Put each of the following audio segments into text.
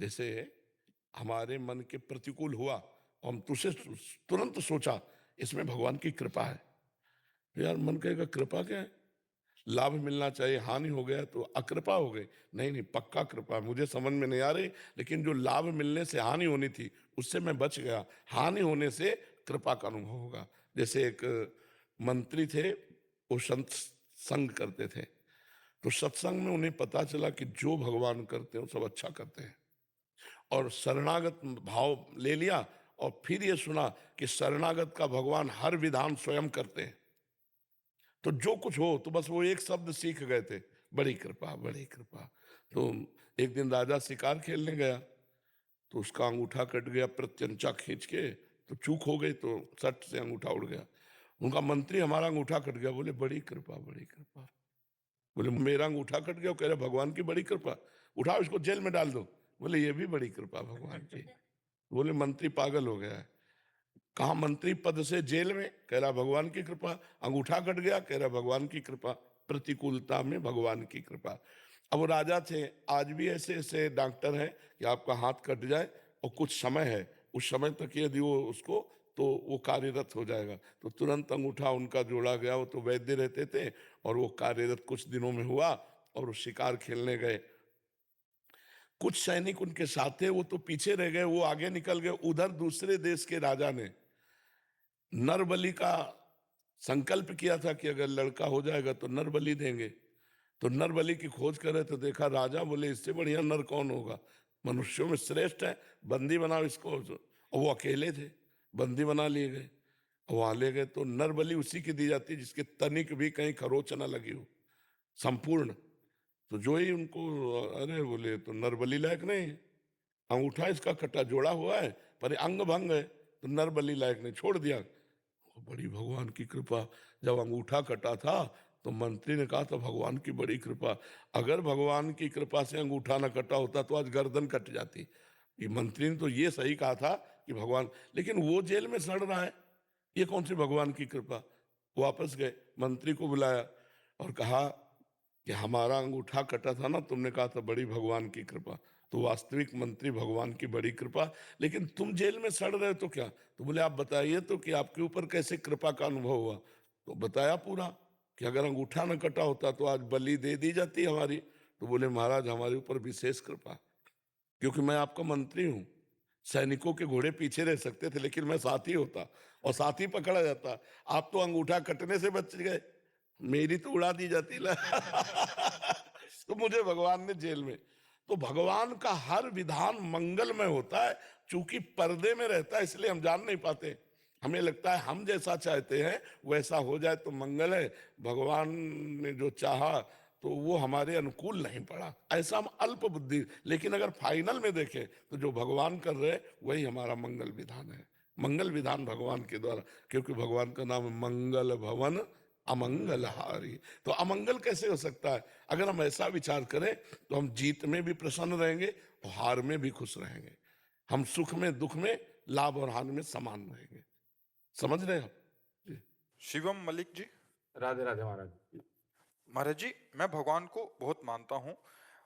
जैसे हमारे मन के प्रतिकूल हुआ, हम तुझसे तुरंत सोचा इसमें भगवान की कृपा है। तो यार मन कहेगा कृपा क्या है? लाभ मिलना चाहिए, हानि हो गया तो अकृपा हो गई। नहीं नहीं, पक्का कृपा है। मुझे समझ में नहीं आ रही, लेकिन जो लाभ मिलने से हानि होनी थी उससे मैं बच गया, हानि होने से कृपा का अनुभव होगा। जैसे एक मंत्री थे, वो संत संग करते थे, तो सत्संग में उन्हें पता चला कि जो भगवान करते हैं वो सब अच्छा करते हैं, और शरणागत भाव ले लिया। और फिर ये सुना कि शरणागत का भगवान हर विधान स्वयं करते हैं। तो जो कुछ हो, तो बस वो एक शब्द सीख गए थे, बड़ी कृपा, बड़ी कृपा। तो एक दिन राजा शिकार खेलने गया, तो उसका अंगूठा कट गया, प्रत्यंचा खींच के, तो चूक हो गई, तो सट से अंगूठा उड़ गया। उनका मंत्री, हमारा अंगूठा कट गया। बोले बड़ी कृपा, बड़ी कृपा। बोले मेरा अंगूठा कट गया? कह रहे भगवान की बड़ी कृपा, उठाओ इसको जेल में डाल दो। बोले ये भी बड़ी कृपा भगवान की। बोले मंत्री पागल हो गया है, कहा मंत्री पद से जेल में? कह रहा भगवान की कृपा। अंगूठा कट गया? कह रहा भगवान की कृपा। प्रतिकूलता में भगवान की कृपा। अब वो राजा थे, आज भी ऐसे ऐसे डॉक्टर हैं कि आपका हाथ कट जाए और कुछ समय है, उस समय तक यदि वो उसको, तो वो कार्यरत हो जाएगा। तो तुरंत अंगूठा उनका जोड़ा गया। वो तो वैद्य रहते थे, और वो कार्यरत कुछ दिनों में हुआ, और वो शिकार खेलने गए। कुछ सैनिक उनके साथ थे, वो तो पीछे रह गए, वो आगे निकल गए। उधर दूसरे देश के राजा ने नर बलि का संकल्प किया था कि अगर लड़का हो जाएगा तो नर बलि देंगे। तो नर बलि की खोज करे तो देखा राजा, बोले इससे बढ़िया नर कौन होगा, मनुष्यों में श्रेष्ठ है, बंदी बनाओ इसको। और वो अकेले थे, बंदी बना लिए गए। वहां ले गए तो नर बलि उसी की दी जाती है जिसके तनिक भी कहीं खरोच न लगी हो, संपूर्ण। तो जो ही उनको, अरे बोले तो नर बलि लायक नहीं है, अंगूठा इसका कटा जोड़ा हुआ है पर अंग भंग है, तो नर बलि लायक नहीं, छोड़ दिया। बड़ी भगवान की कृपा। जब अंगूठा कटा था तो मंत्री ने कहा था भगवान की बड़ी कृपा। अगर भगवान की कृपा से अंगूठा न कटा होता तो आज गर्दन कट जाती। ये मंत्री ने तो ये सही कहा था कि भगवान, लेकिन वो जेल में सड़ रहा है, ये कौन सी भगवान की कृपा। वापस गए, मंत्री को बुलाया और कहा कि हमारा अंगूठा कटा था ना, तुमने कहा था बड़ी भगवान की कृपा। तो वास्तविक मंत्री, भगवान की बड़ी कृपा, लेकिन तुम जेल में सड़ रहे हो तो क्या? तो बोले आप बताइए तो कि आपके ऊपर कैसे कृपा का अनुभव हुआ। तो बताया पूरा कि अगर अंगूठा न कटा होता तो आज बलि दे दी जाती हमारी। तो बोले महाराज हमारे ऊपर विशेष कृपा, क्योंकि मैं आपका मंत्री हूँ। सैनिकों के घोड़े पीछे रह सकते थे, लेकिन मैं साथी होता और साथी पकड़ा जाता। आप तो अंगूठा कटने से बच गए, मेरी तो उड़ा दी जाती ना। तो मुझे भगवान ने जेल में। तो भगवान का हर विधान मंगलमय होता है, चूंकि पर्दे में रहता है इसलिए हम जान नहीं पाते। हमें लगता है हम जैसा चाहते हैं वैसा हो जाए तो मंगल है, भगवान ने जो चाहा तो वो हमारे अनुकूल नहीं पड़ा, ऐसा हम अल्प बुद्धि। लेकिन अगर फाइनल में देखें तो जो भगवान कर रहे वही हमारा मंगल विधान है। मंगल विधान भगवान के द्वारा, क्योंकि भगवान का नाम है मंगल भवन अमंगलहारी। तो अमंगल कैसे हो सकता है? अगर हम ऐसा विचार करें तो हम जीत में भी प्रसन्न रहेंगे और हार में भी खुश रहेंगे। हम सुख में दुख में, लाभ और हानि में समान रहेंगे। समझ रहे हैं आप जी? शिवम मलिक जी। राधे राधे महाराज। महाराज जी, मैं भगवान को बहुत मानता हूँ।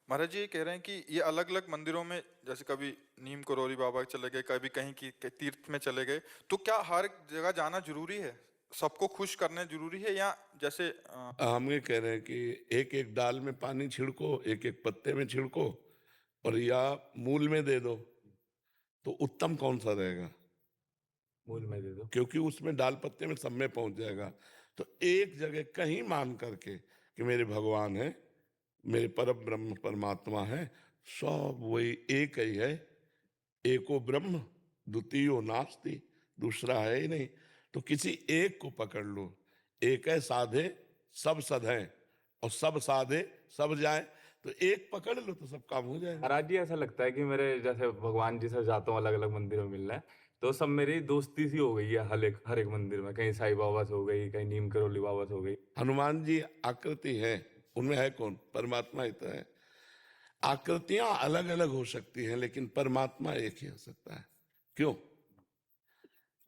महाराज जी ये कह रहे हैं कि ये अलग अलग मंदिरों में, जैसे कभी नीम करोली बाबा चले गए, कभी कहीं की तीर्थ में चले गए, तो क्या हर जगह जाना जरूरी है? सबको खुश करने जरूरी है, या जैसे हम ये कह रहे हैं कि एक एक डाल में पानी छिड़को, एक एक पत्ते में छिड़को, और या मूल में दे दो, तो उत्तम कौन सा रहेगा? मूल में दे दो। क्योंकि उसमें डाल पत्ते में सब में पहुंच जाएगा। तो एक जगह कहीं मान करके कि मेरे भगवान है, मेरे परम ब्रह्म परमात्मा है, सब वही एक ही है। एको ब्रह्म द्वितीयो नास्ति, दूसरा है ही नहीं। तो किसी एक को पकड़ लो, एक है साधे सब सध है, और सब साधे सब जाए। तो एक पकड़ लो तो सब काम हो जाएगा। महाराज जी ऐसा लगता है कि मेरे जैसे भगवान जी से जाता हूँ अलग अलग मंदिरों में मिलना है, तो सब मेरी दोस्ती सी हो गई है। हर एक मंदिर में, कहीं साईं बाबा से हो गई, कहीं नीम करोली बाबा से हो गई। हनुमान जी आकृति है, उनमें है कौन? परमात्मा ही तो है। आकृतियां अलग अलग हो सकती हैं लेकिन परमात्मा एक ही हो सकता है। क्यों?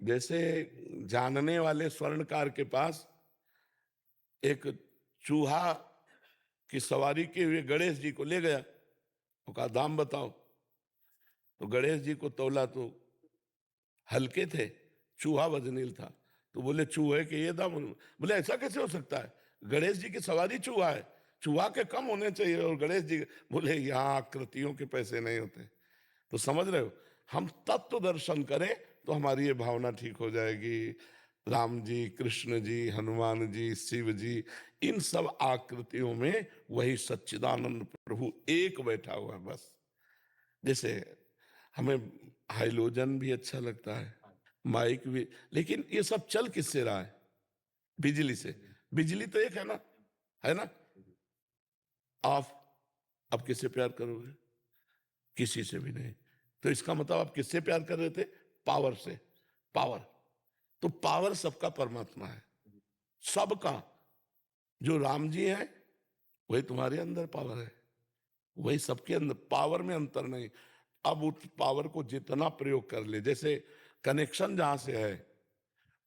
जैसे जानने वाले स्वर्णकार के पास एक चूहा की सवारी के हुए गणेश जी को ले गया, वो कहा दाम बताओ। तो गणेश जी को तौला तो हल्के थे, चूहा वजनील था। तो बोले चूहे के ये दाम, बोले ऐसा कैसे हो सकता है, गणेश जी की सवारी चूहा है, चूहा के कम होने चाहिए और गणेश जी बोले यहाँ आकृतियों के पैसे नहीं होते। तो समझ रहे हो, हम तत्व दर्शन करें तो हमारी ये भावना ठीक हो जाएगी। राम जी, कृष्ण जी, हनुमान जी, शिव जी, इन सब आकृतियों में वही सच्चिदानंद प्रभु एक बैठा हुआ है बस। जैसे हमें हाइलोजन भी अच्छा लगता है, माइक भी, लेकिन ये सब चल किससे रहा है? बिजली से। बिजली तो एक है ना? आप अब किससे प्यार करोगे? किसी से भी नहीं। तो इसका मतलब आप किससे प्यार कर रहे थे? पावर से। पावर, तो पावर सबका परमात्मा है, सबका। जो राम जी है वही तुम्हारे अंदर पावर है, वही सबके अंदर, पावर में अंतर नहीं। अब उस पावर को जितना प्रयोग कर ले, जैसे कनेक्शन जहां से है,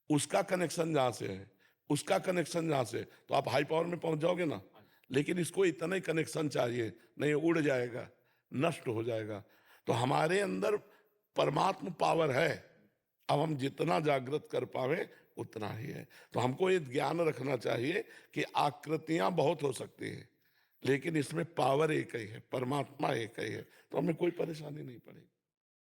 उसका कनेक्शन जहां से है, उसका कनेक्शन जहां से, तो आप हाई पावर में पहुंच जाओगे ना। लेकिन इसको इतना ही कनेक्शन चाहिए, नहीं उड़ जाएगा, नष्ट हो जाएगा। तो हमारे अंदर परमात्मा पावर है, अब हम जितना जागृत कर पावे उतना ही है। तो हमको ये ज्ञान रखना चाहिए कि आकृतियां बहुत हो सकती है, लेकिन इसमें पावर एक ही है, परमात्मा एक ही है, तो हमें कोई परेशानी नहीं पड़ेगी।